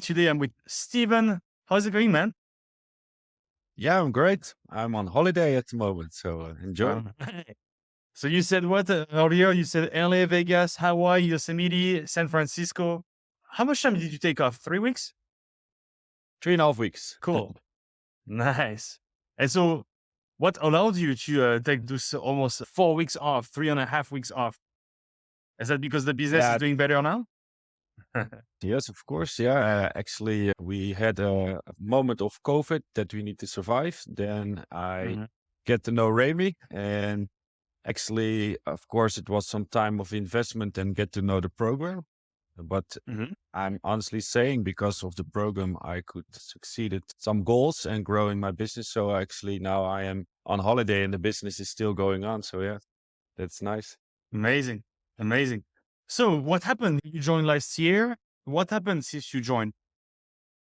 Today I'm with Steven. How's it going, man? Yeah, I'm great. I'm on holiday at the moment, so enjoy. Um, so you said what earlier? You said LA, Vegas, Hawaii, Yosemite, San Francisco. How much time did you take off? 3 weeks? 3.5 weeks. Cool. Nice. And so what allowed you to take this almost 4 weeks off, 3.5 weeks off? Is that because the business is Yeah, doing better now? yes, of course. Yeah, actually, we had a moment of COVID that we need to survive. Then I Mhm, get to know Remy, and actually, of course, it was some time of investment and get to know the program. But mhm. I'm honestly saying because of the program, I could succeeded some goals and growing my business. So actually, now I am on holiday and the business is still going on. So yeah, that's nice. Amazing. Amazing. So what happened? You joined last year. What happened since you joined?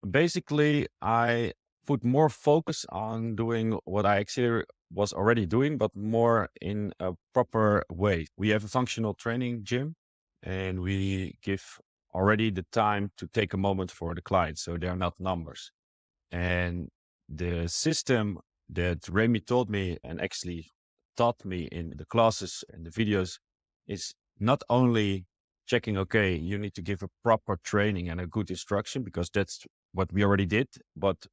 Basically, I put more focus on doing what I actually was already doing, but more in a proper way. We have a functional training gym and we give already the time to take a moment for the client. So they're not numbers. And the system that Remy told me and actually taught me in the classes and the videos is not only checking, okay, you need to give a proper training and a good instruction because that's what we already did. But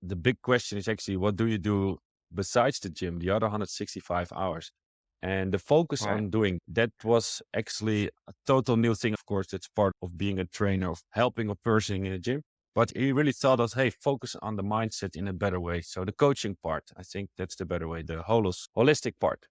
the big question is actually, what do you do besides the gym, the other 165 hours? And the focus Right. on doing that was actually a total new thing. Of course, that's part of being a trainer, of helping a person in a gym. But he really taught us, hey, focus on the mindset in a better way. So the coaching part, I think that's the better way, the holistic part.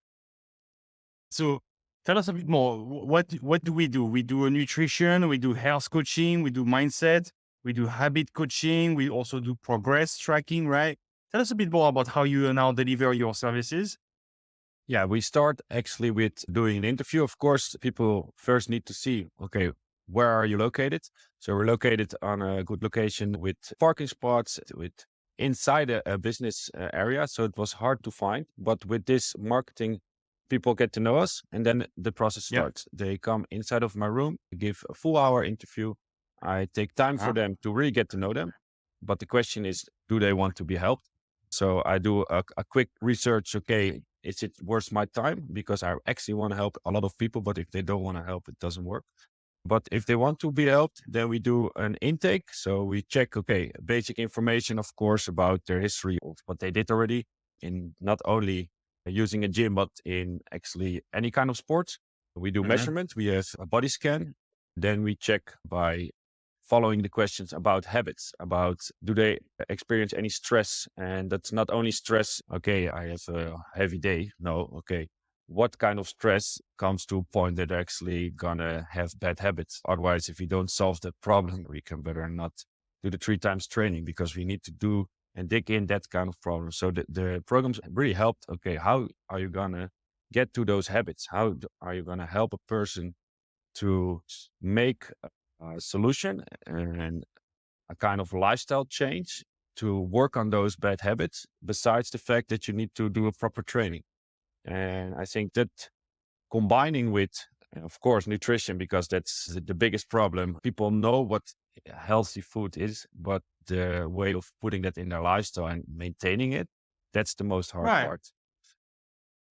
So tell us a bit more. What do? We do a nutrition, we do health coaching, we do mindset, we do habit coaching, we also do progress tracking, right? Tell us a bit more about how you now deliver your services. Yeah, we start actually with doing an interview. Of course, people first need to see, okay, where are you located? So we're located on a good location with parking spots, with inside a business area. So it was hard to find. But with this marketing, people get to know us and then the process Yeah. starts. They come inside of my room, give a full hour interview. I take time for Huh? them to really get to know them. But the question is, do they want to be helped? So I do a quick research. Okay, is it worth my time? Because I actually want to help a lot of people, but if they don't want to help, it doesn't work. But if they want to be helped, then we do an intake. So we check, okay, basic information, of course, about their history of what they did already in not only using a gym, but in actually any kind of sports. We do Hmm. measurements. We have a body scan. Then we check by following the questions about habits, about do they experience any stress? And that's not only stress, okay, I have a heavy day. No, okay. What kind of stress comes to a point that they're actually gonna have bad habits? Otherwise, if we don't solve that problem, we can better not do the 3 times training because we need to do and dig in that kind of problem. So the programs really helped. Okay, how are you gonna get to those habits? Are you gonna help a person to make a solution and a kind of lifestyle change to work on those bad habits, besides the fact that you need to do a proper training. And I think that combining with, of course, nutrition, because that's the biggest problem. People know what healthy food is, but the way of putting that in their lifestyle and maintaining it, that's the most hard Right. part.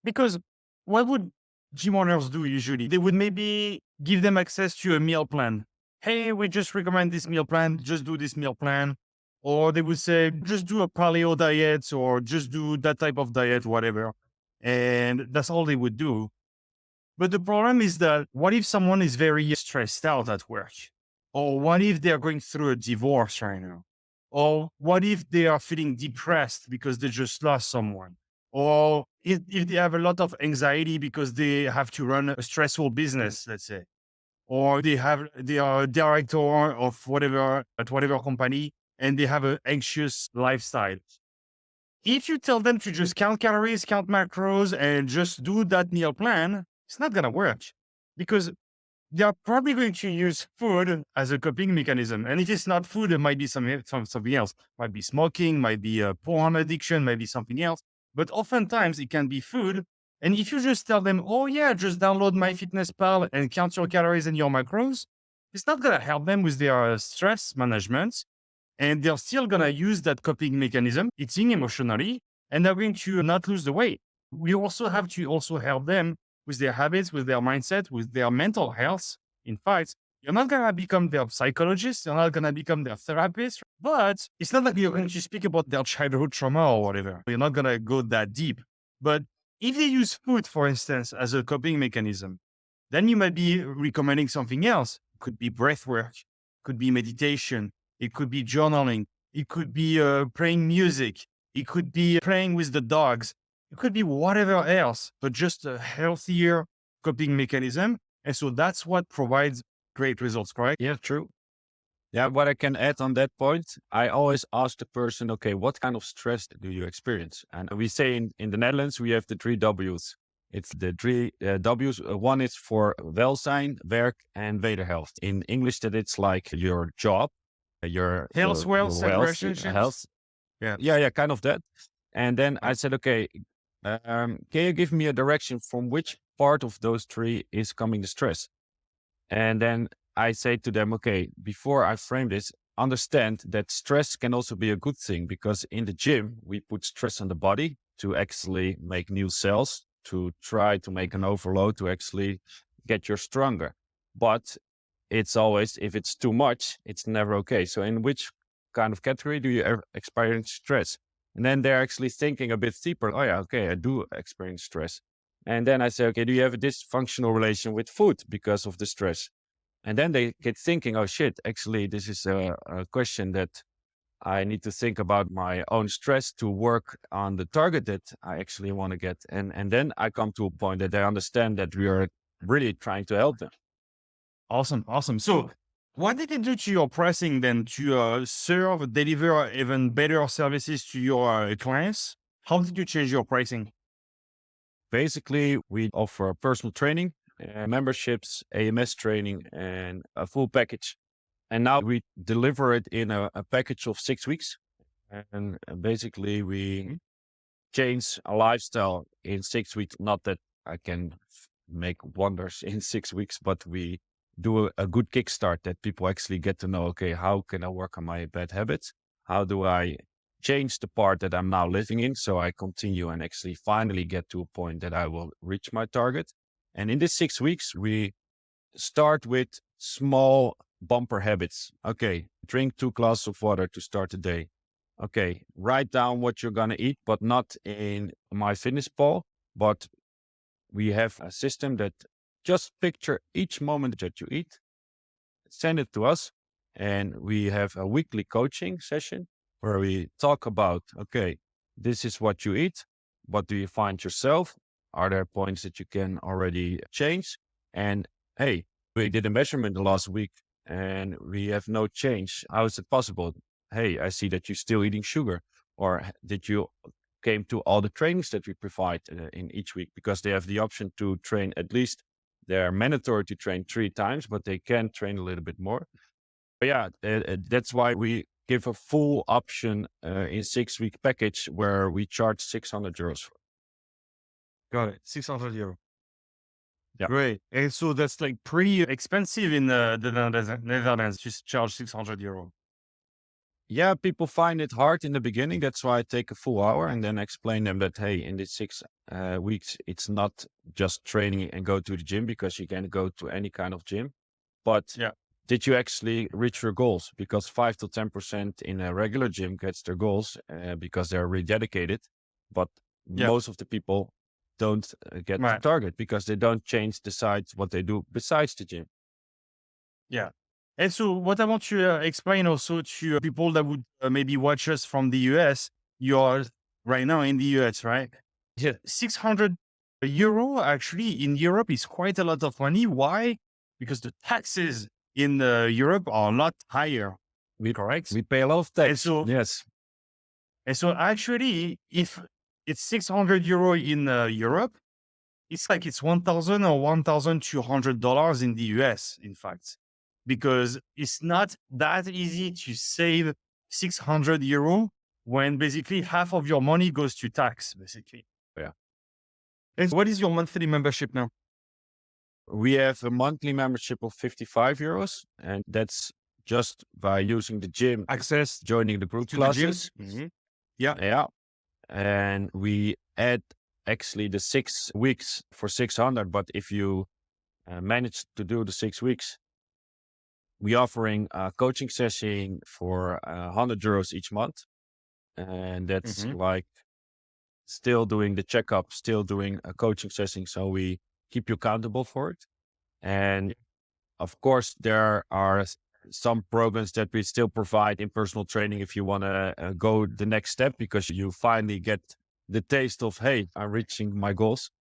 Because what would gym owners do usually? They would maybe give them access to a meal plan. Hey, we just recommend this meal plan. Just do this meal plan. Or they would say, just do a paleo diet or just do that type of diet, whatever. And that's all they would do. But the problem is that what if someone is very stressed out at work? Or what if they're going through a divorce right now? Or what if they are feeling depressed because they just lost someone? Or if they have a lot of anxiety because they have to run a stressful business, let's say, or they are a director of whatever at whatever company and they have an anxious lifestyle. If you tell them to just count calories, count macros, and just do that meal plan, it's not gonna work because they are probably going to use food as a coping mechanism. And if it's not food, it might be something else. Might be smoking, might be a porn addiction, might be something else. But oftentimes it can be food. And if you just tell them, oh yeah, just download MyFitnessPal and count your calories and your macros, it's not gonna help them with their stress management. and they're still going to use that coping mechanism, eating emotionally, and they're going to not lose the weight. We also have to also help them with their habits, with their mindset, with their mental health. In fact, you're not going to become their psychologist. You're not going to become their therapist, but it's not like you're going to speak about their childhood trauma or whatever. You're not going to go that deep. But if they use food, for instance, as a coping mechanism, then you might be recommending something else. It could be breath work, could be meditation, it could be journaling, it could be playing music, it could be playing with the dogs, it could be whatever else, but just a healthier coping mechanism. And so that's what provides great results, correct? Yeah, true. Yeah, what I can add on that point, I always ask the person, okay, what kind of stress do you experience? And we say in the Netherlands, we have the three W's. It's the three W's. One is for welzijn, werk, and wederhelft. In English, that it's like your job, Health, wealth, and relationships. health. Yeah. Yeah, kind of that. And then I said, okay, can you give me a direction from which part of those three is coming the stress? And then I say to them, okay, before I frame this, understand that stress can also be a good thing, because in the gym, we put stress on the body to actually make new cells, to try to make an overload, to actually get you stronger. But it's always, if it's too much, it's never okay. So in which kind of category do you ever experience stress? And then they're actually thinking a bit deeper. Oh yeah, okay, I do experience stress. And then I say, okay, do you have a dysfunctional relation with food because of the stress? And then they get thinking, oh shit, actually, this is a question that I need to think about my own stress to work on the target that I actually want to get. And then I come to a point that they understand that we are really trying to help them. Awesome. Awesome. So what did it do to your pricing then to serve, deliver even better services to your clients? How did you change your pricing? Basically, we offer personal training, memberships, AMS training, and a full package. And now we deliver it in a package of 6 weeks. And basically, we change a lifestyle in 6 weeks. Not that I can make wonders in 6 weeks, but we do a good kickstart that people actually get to know, okay, how can I work on my bad habits? How do I change the part that I'm now living in, so I continue and actually finally get to a point that I will reach my target? And in this 6 weeks, we start with small bumper habits. Okay, drink 2 glasses of water to start the day. Okay, write down what you're going to eat, but not in MyFitnessPal, but we have a system that just picture each moment that you eat, send it to us, and we have a weekly coaching session where we talk about, okay, this is what you eat. What do you find yourself? Are there points that you can already change? And hey, we did a measurement the last week and we have no change. How is it possible? Hey, I see that you're still eating sugar. Or did you came to all the trainings that we provide in each week? Because they have the option to train at least, they're mandatory to train 3 times, but they can train a little bit more. But yeah, that's why we give a full option in 6-week package where we charge €600 for. Got it. 600 euro. Yeah. Great. And so that's like pretty expensive in the Netherlands, just charge 600 euro. Yeah, people find it hard in the beginning. That's why I take a full hour and then explain them that, hey, in these 6 weeks, it's not just training and go to the gym, because you can go to any kind of gym. But Yeah. did you actually reach your goals? Because 5 to 10% in a regular gym gets their goals because they're really dedicated. But Yeah. most of the people don't get the Right. target because they don't change the sides what they do besides the gym. Yeah. And so what I want to explain also to people that would maybe watch us from the US, you're right now in the US, right? Yeah. 600 euro actually in Europe is quite a lot of money. Why? Because the taxes in Europe are a lot higher. Correct? We pay a lot of tax. And so, Yes. actually, if it's 600 euro in Europe, it's like it's 1,000 or $1,200 in the US, in fact, because it's not that easy to save 600 euro when basically half of your money goes to tax, basically. Yeah. And what is your monthly membership now? We have a monthly membership of €55, and that's just by using the gym, Access joining the group to the gym. classes. Yeah. Yeah. And we add actually the 6 weeks for 600. But if you manage to do the 6 weeks, we offering a coaching session for €100 each month. And that's Mhm. like still doing the checkup, still doing a coaching session. So we keep you accountable for it. And of course, there are some programs that we still provide in personal training if you want to go the next step because you finally get the taste of, hey, I'm reaching my goals.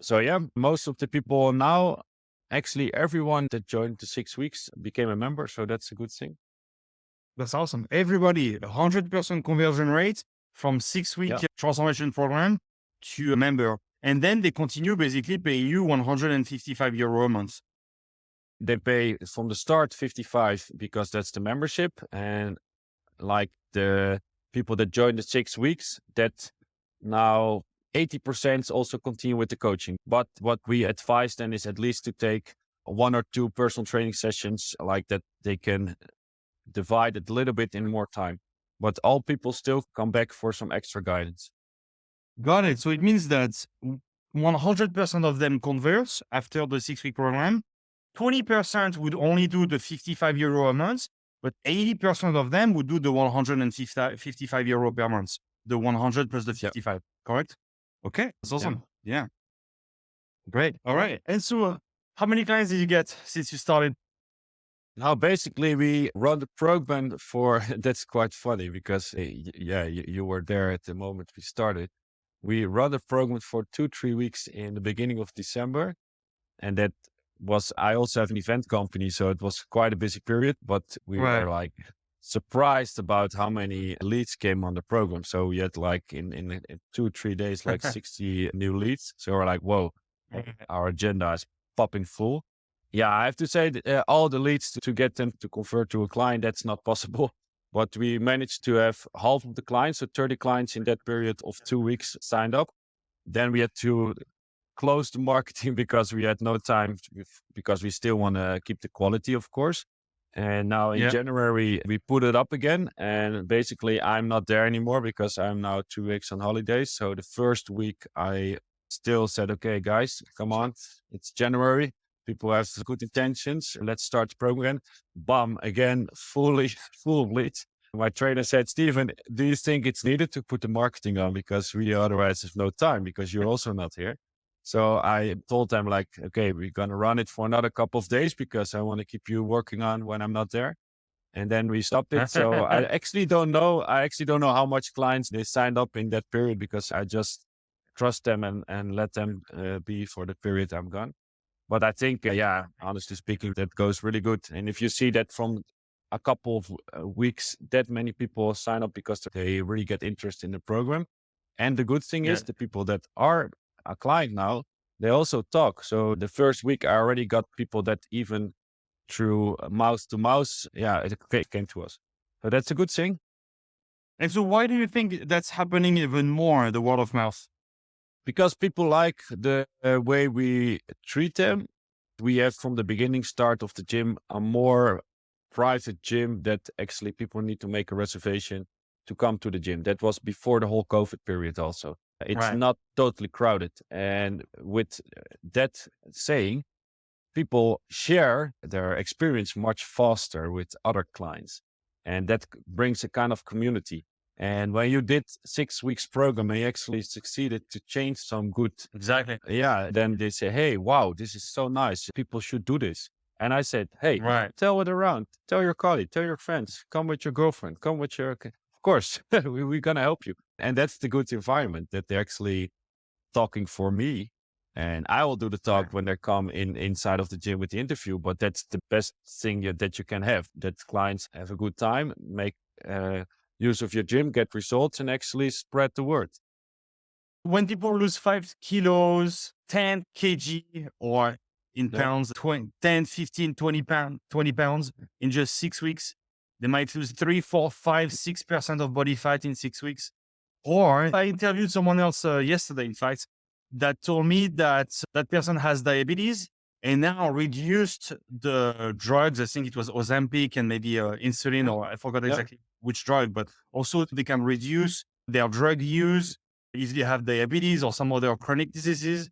So yeah, most of the people now, actually everyone that joined the 6 weeks became a member. So that's a good thing. That's awesome. Everybody, 100% conversion rate from 6 week Yeah. transformation program to a member. And then they continue basically paying you €155 a month. They pay from the start 55 because that's the membership. And like the people that join the 6 weeks, that now 80% also continue with the coaching. But what we advise then is at least to take 1 or 2 personal training sessions like that. They can divide it a little bit in more time, but all people still come back for some extra guidance. Got it. So it means that 100% of them converts after the 6 week program. 20% would only do the €55 a month, but 80% of them would do the €155 per month. The 100 plus the 55, correct? Okay, that's awesome. Yeah. Great. All right. And so how many clients did you get since you started? Now, basically, we run the program for that's quite funny because, you were there at the moment we started. We run the program for 2-3 weeks in the beginning of December. And that was, I also have an event company, so it was quite a busy period, but we Right. were like surprised about how many leads came on the program. So we had like in 2-3 days, like 60 new leads. So we're like, whoa, our agenda is popping full. Yeah, I have to say that all the leads to get them to convert to a client, that's not possible. But we managed to have half of the clients, so 30 clients in that period of 2 weeks signed up. Then we had to close the marketing because we had no time because we still want to keep the quality, of course. And now in Yeah. January, we put it up again. And basically, I'm not there anymore because I'm now 2 weeks on holidays. So the first week, I still said, okay, guys, come on. It's January. People have good intentions. Let's start the program. Bam, again, full bleach. My trainer said, Steven, do you think it's needed to put the marketing on? Because we otherwise have no time because you're also not here. So I told them like, okay, we're going to run it for another couple of days because I want to keep you working on when I'm not there. And then we stopped it. So I actually don't know. I actually don't know how much clients they signed up in that period because I just trust them and let them be for the period I'm gone. But I think, honestly speaking, that goes really good. And if you see that from a couple of weeks, that many people sign up because they really get interest in the program. And the good thing Yeah. is the people that are a client now, they also talk. So the first week I already got people that even through mouth to mouth, it came to us. So that's a good thing. And so why do you think that's happening even more, the word of mouth? Because people like the way we treat them. We have from the beginning start of the gym a more private gym that actually people need to make a reservation to come to the gym. That was before the whole COVID period also. It's Right. not totally crowded. And with that saying, people share their experience much faster with other clients. And that brings a kind of community. And when you did 6 weeks program, and you actually succeeded to change some good, Exactly. then they say, hey, wow, this is so nice. People should do this. And I said, hey, Right. tell it around, tell your colleague, tell your friends, come with your girlfriend, come with your, of course, we're going to help you. And that's the good environment that they're actually talking for me. And I will do the talk when they come inside of the gym with the interview. But that's the best thing that you can have, that clients have a good time, make use of your gym, get results, and actually spread the word. When people lose 5 kilos, 10 kg, or in Yeah. pounds, 10, 15, 20 pounds in just 6 weeks, they might lose 3, 4, 5, 6% of body fat in 6 weeks. Or I interviewed someone else yesterday, in fact, that told me that that person has diabetes and now reduced the drugs. I think it was Ozempic and maybe insulin, or I forgot Yeah, exactly which drug, but also they can reduce their drug use if they have diabetes or some other chronic diseases.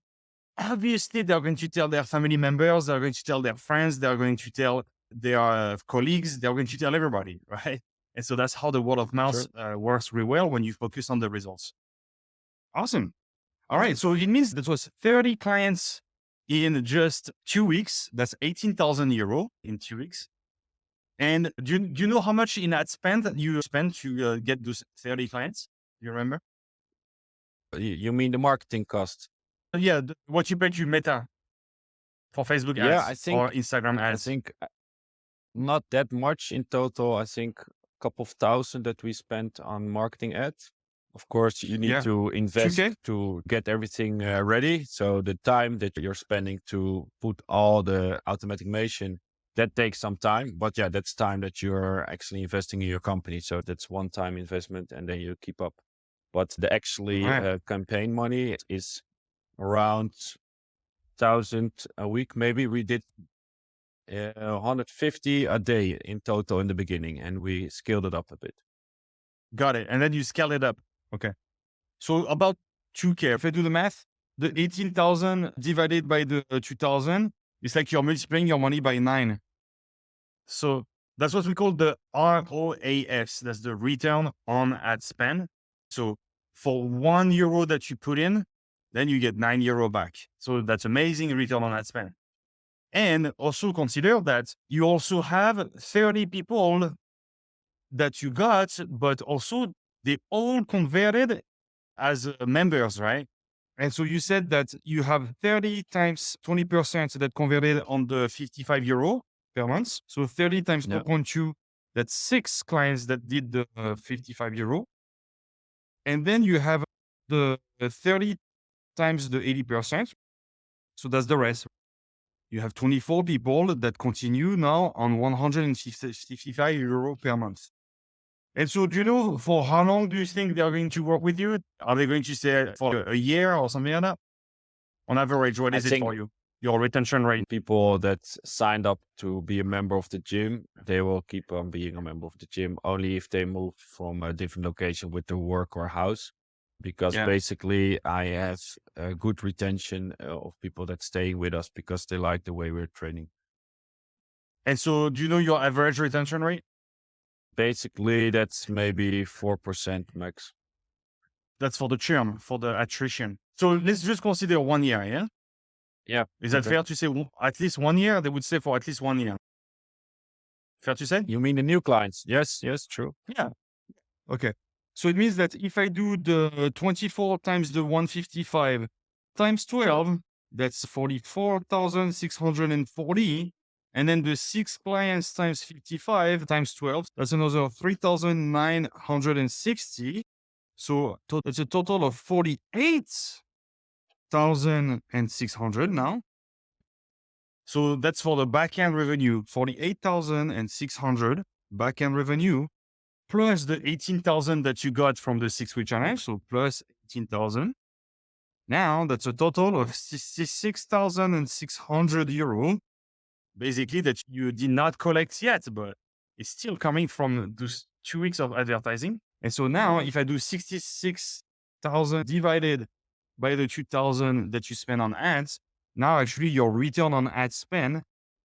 Obviously, they're going to tell their family members, they're going to tell their friends, they're going to tell their colleagues, they're going to tell everybody, right? And so that's how the word of mouth sure. works really well when you focus on the results. Awesome. All right. So it means that was 30 clients in just 2 weeks. That's 18,000 euro in 2 weeks. And do you know how much in ad spend you spent to get those 30 clients? Do you remember? You mean the marketing cost? Yeah. What you paid to Meta for Facebook Yeah, ads or Instagram I ads? think not that much in total. I think a couple of thousand that we spent on marketing ads. Of course, you need Yeah. to invest 2K? to get everything ready. So the time that you're spending to put all the automation, that takes some time. But yeah, that's time that you're actually investing in your company. So that's one time investment and then you keep up. But the actually Right. campaign money is around 1,000 a week. Maybe we did 150 a day in total in the beginning, and we scaled it up a bit. Got it. And then you scale it up. Okay. So about 2K. If I do the math, the 18,000 divided by the 2,000, it's like you're multiplying your money by 9. So that's what we call the ROAS. That's the return on ad spend. So for €1 that you put in, then you get €9 back. So that's amazing return on ad spend. And also consider that you also have 30 people that you got, but also they all converted as members, right? And so you said that you have 30 times 20% that converted on the €55 per month. So 30 times Yeah. 2.2, that's 6 clients that did the €55. And then you have the 30 times the 80%. So that's the rest. You have 24 people that continue now on €155 per month. And so, do you know for how long do you think they are going to work with you? Are they going to stay for a year or something like that? On average, what I is it think for you? Your retention rate? people that signed up to be a member of the gym, they will keep on being a member of the gym only if they move from a different location with their work or house. Because Yeah. basically, I have a good retention of people that stay with us because they like the way we're training. And so, do you know your average retention rate? Basically, that's maybe 4% max. That's for the churn, for the attrition. So let's just consider 1 year. Yeah. Yeah. Is that Okay. fair to say at least 1 year? They would say for at least 1 year. Fair to say? You mean the new clients? Yes, yes, true. Yeah. Okay. So it means that if I do the 24 times the 155 times 12, that's 44,640. And then the 6 clients times 55 times 12, that's another 3,960. So it's a total of 48,600 now. So that's for the backend revenue, 48,600 backend revenue plus the 18,000 that you got from the 6-week challenge. So plus 18,000. Now that's a total of 66,600 euro, basically that you did not collect yet, but it's still coming from those 2 weeks of advertising. And so now if I do 66,000 divided by the 2,000 that you spend on ads, now actually your return on ad spend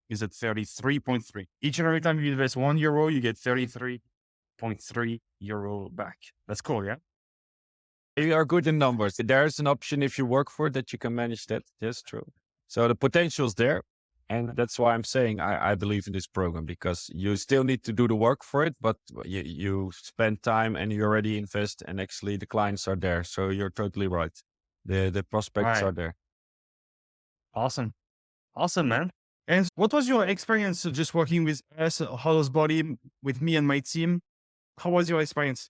is at 33.3. Each and every time you invest €1, you get 33.3 euro back. That's cool, yeah? You are good in numbers. There's an option if you work for it that you can manage that. That's true. So the potential is there. And that's why I'm saying I believe in this program because you still need to do the work for it, but you spend time and you already invest and actually the clients are there. So you're totally right. The prospects Right. are there. Awesome. Awesome, man. And what was your experience just working with us, Hollows Body, with me and my team? How was your experience?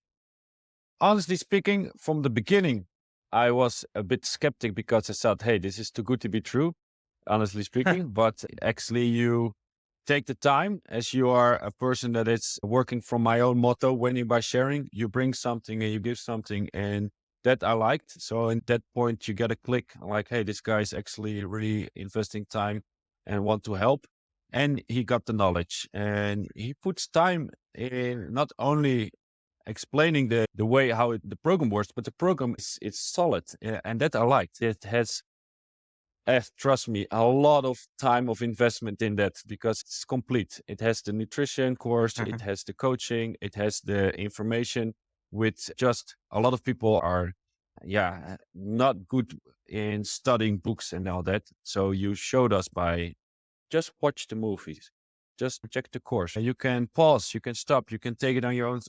Honestly speaking, from the beginning, I was a bit skeptic because I thought, hey, this is too good to be true, honestly speaking. But actually, you take the time as you are a person that is working from my own motto, winning by sharing. You bring something and you give something. And that I liked. So in that point, you get a click like, hey, this guy is actually really investing time and want to help. And he got the knowledge, and he puts time in not only explaining the way how the program works, but the program is it's solid, and that I liked. It has, trust me, a lot of time of investment in that because it's complete. It has the nutrition course, it has the coaching, it has the information. With just a lot of people are, yeah, not good in studying books and all that. So you showed us by just watch the movies. Just check the course. You can pause, you can stop, you can take it on your own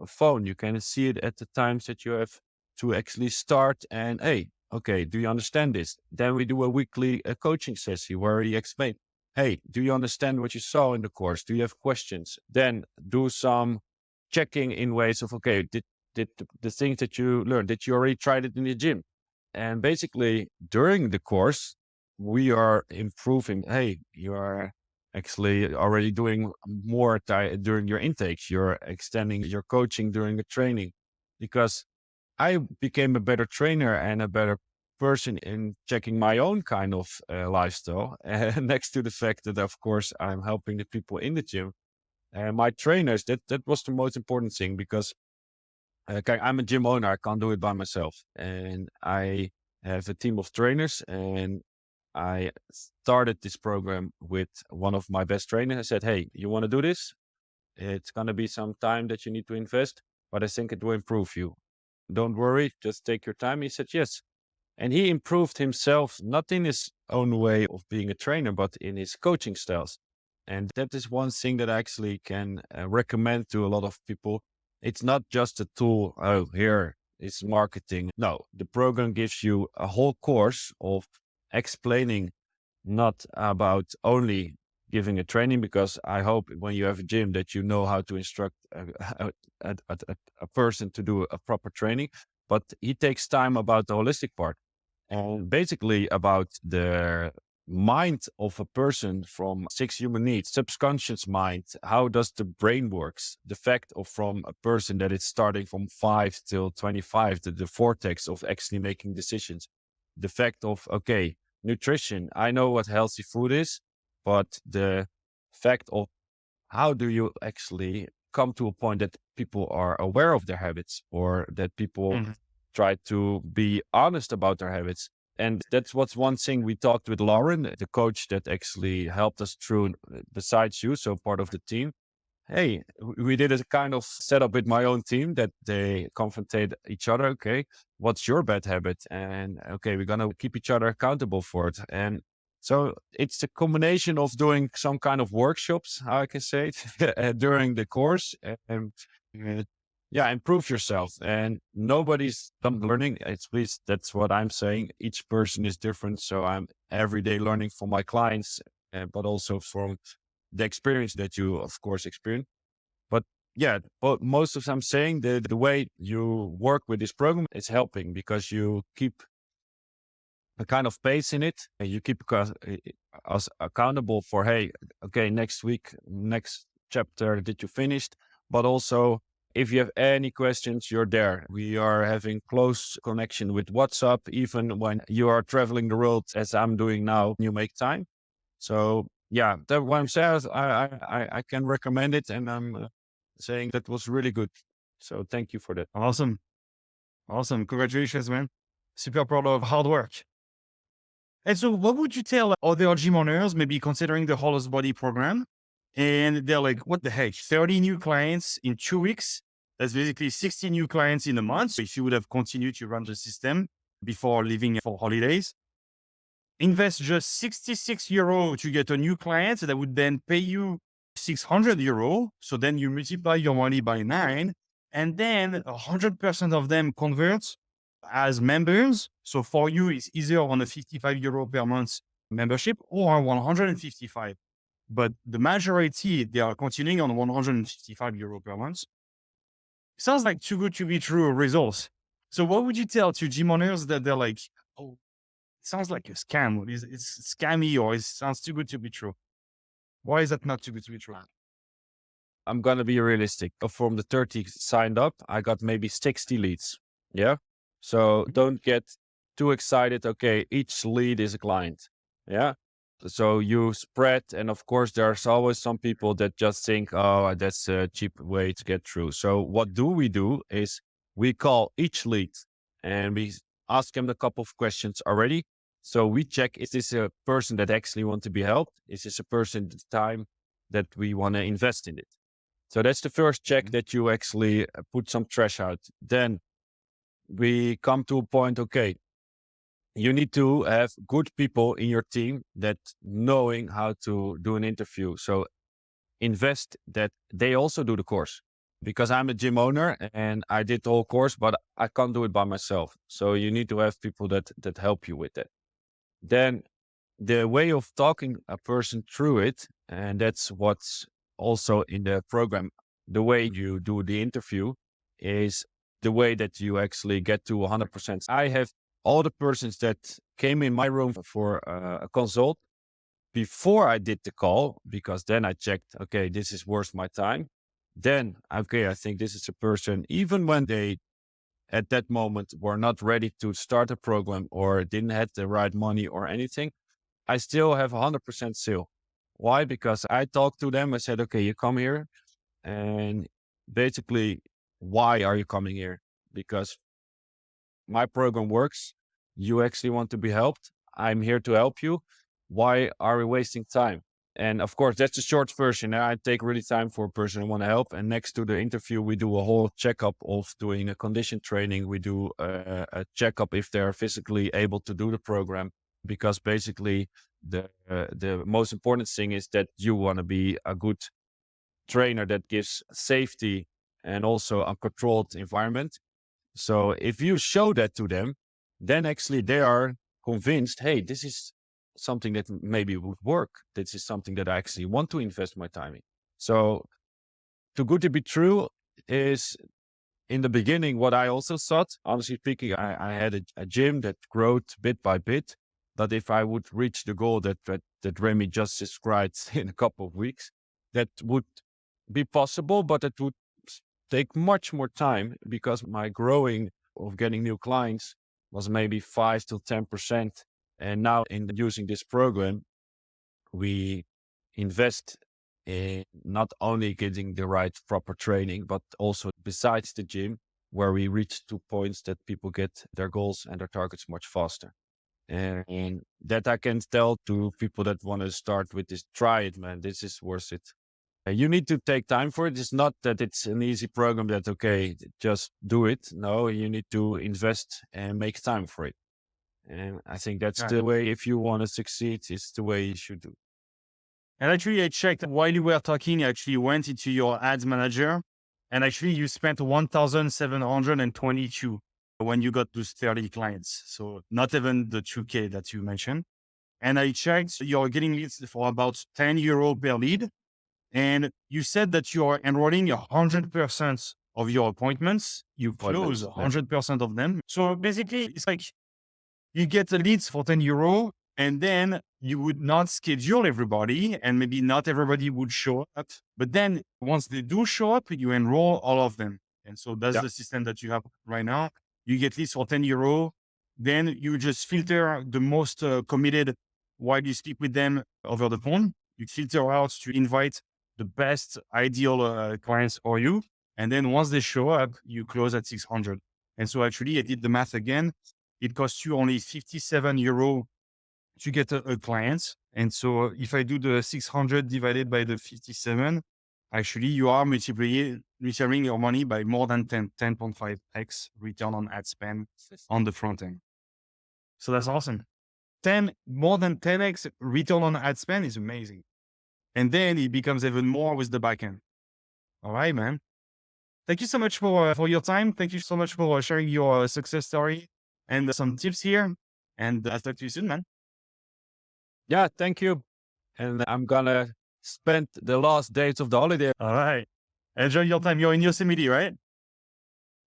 phone. You can see it at the times that you have to actually start and, hey, okay, do you understand this? Then we do a weekly coaching session where he explains, hey, do you understand what you saw in the course? Do you have questions? Then do some checking in ways of, okay, did the things that you learned, did you already tried it in the gym? And basically during the course, we are improving. Hey, you are actually already doing more during your intakes. You're extending your coaching during the training because I became a better trainer and a better person in checking my own kind of lifestyle. And next to the fact that, of course, I'm helping the people in the gym and my trainers, that was the most important thing because I'm a gym owner. I can't do it by myself. And I have a team of trainers and I started this program with one of my best trainers. I said, hey, you want to do this? It's going to be some time that you need to invest, but I think it will improve you. Don't worry, just take your time. He said, yes. And he improved himself, not in his own way of being a trainer, but in his coaching styles. And that is one thing that I actually can recommend to a lot of people. It's not just a tool. Oh, here is marketing. No, the program gives you a whole course of explaining, not about only giving a training, because I hope when you have a gym that you know how to instruct a person to do a proper training, but he takes time about the holistic part and basically about the mind of a person from six human needs, subconscious mind. How does the brain works? The fact of from a person that is starting from 5 till 25, the vortex of actually making decisions. The fact of, okay, nutrition. I know what healthy food is, but the fact of how do you actually come to a point that people are aware of their habits or that people Mhm. try to be honest about their habits. And that's what's one thing we talked with Lauren, the coach that actually helped us through besides you, so part of the team. Hey, we did a kind of setup with my own team that they confrontate each other. Okay, what's your bad habit? And okay, we're gonna keep each other accountable for it. And so it's a combination of doing some kind of workshops, how I can say it, during the course, and uh, yeah, improve yourself. And nobody's done learning. At least that's what I'm saying. Each person is different, so I'm every day learning from my clients, but also from the experience that you, of course, experience. But yeah, but most of I'm saying the way you work with this program is helping because you keep a kind of pace in it and you keep us accountable for, hey, okay, next week, next chapter that you finished, but also if you have any questions, you're there. We are having close connection with WhatsApp, even when you are traveling the world as I'm doing now, you make time. So yeah, that what I'm saying is I can recommend it, and I'm saying that was really good. So thank you for that. Awesome. Awesome. Congratulations, man. Super proud of hard work. And so what would you tell other gym owners, maybe considering the Hollows Body program? And they're like, what the heck? 30 new clients in 2 weeks. That's basically 60 new clients in a month. So if you would have continued to run the system before leaving for holidays, invest just 66 euro to get a new client that would then pay you 600 euro. So then you multiply your money by 9, and then 100% of them convert as members. So for you, it's either on a 55 euro per month membership or 155. But the majority, they are continuing on 155 euro per month. Sounds like too good to be true results. So what would you tell to gym owners that they're like, oh, it sounds like a scam. It's scammy, or it sounds too good to be true? Why is that not too good to be true? I'm gonna be realistic. From the 30 signed up, I got maybe 60 leads. Yeah. So Mhm. don't get too excited. Okay, each lead is a client. Yeah. So you spread, and of course, there's always some people that just think, oh, that's a cheap way to get through. So what do we do is we call each lead and we ask them a couple of questions already. So we check, is this a person that actually want to be helped? Is this a person the time that we want to invest in it? So that's the first check, Mhm. that you actually put some trash out. Then we come to a point, okay, you need to have good people in your team that knowing how to do an interview. So invest that they also do the course, because I'm a gym owner and I did the whole course, but I can't do it by myself. So you need to have people that help you with that. Then the way of talking a person through it, and that's what's also in the program, the way you do the interview is the way that you actually get to 100%. I have all the persons that came in my room for a consult before I did the call, because then I checked, okay, this is worth my time. Then, okay, I think this is a person, even when they at that moment were not ready to start a program or didn't have the right money or anything, I still have 100% sale. Why? Because I talked to them. I said, okay, you come here, and basically, why are you coming here? Because my program works. You actually want to be helped. I'm here to help you. Why are we wasting time? And of course, that's the short version. I take really time for a person who want to help. And next to the interview, we do a whole checkup of doing a condition training. We do a checkup if they're physically able to do the program, because basically the most important thing is that you want to be a good trainer that gives safety and also a controlled environment. So if you show that to them, then actually they are convinced, hey, this is something that maybe would work. This is something that I actually want to invest my time in. So too good to be true is, in the beginning, what I also thought, honestly speaking, I had a gym that growed bit by bit. But if I would reach the goal that Remy just described in a couple of weeks, that would be possible, but it would take much more time, because my growing of getting new clients was maybe 5 to 10%. And now in using this program, we invest in not only getting the right proper training, but also besides the gym, where we reach to points that people get their goals and their targets much faster. And that I can tell to people that want to start with this, try it, man. This is worth it. You need to take time for it. It's not that it's an easy program that, okay, just do it. No, you need to invest and make time for it. And I think that's Right. the way, if you want to succeed, it's the way you should do. And actually, I checked while you were talking, I actually went into your ads manager and actually you spent 1,722 when you got those 30 clients. So not even the 2K that you mentioned. And I checked, you're getting leads for about €10 per lead. And you said that you're enrolling 100% of your appointments. You close Appointments. Yeah. 100% of them. So basically, it's like you get the leads for €10 and then you would not schedule everybody and maybe not everybody would show up. But then once they do show up, you enroll all of them. And so that's Yeah. the system that you have right now. You get leads for €10. Then you just filter the most committed while you speak with them over the phone. You filter out to invite the best ideal clients for you. And then once they show up, you close at 600. And so actually I did the math again. It costs you only €57 to get a client. And so if I do the 600 divided by the 57, actually you are multiplying your money by more than 10.5x return on ad spend on the front end. So that's awesome. More than 10x return on ad spend is amazing. And then it becomes even more with the back end. All right, man. Thank you so much for your time. Thank you so much for sharing your success story and some tips here. And I'll talk to you soon, man. Yeah. Thank you. And I'm going to spend the last days of the holiday. All right. Enjoy your time. You're in Yosemite, right?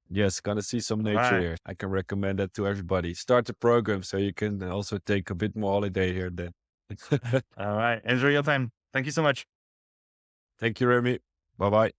Yes. Going to see some All nature right. here. I can recommend that to everybody. Start the program so you can also take a bit more holiday here then. All right. Enjoy your time. Thank you so much. Thank you, Remy. Bye bye.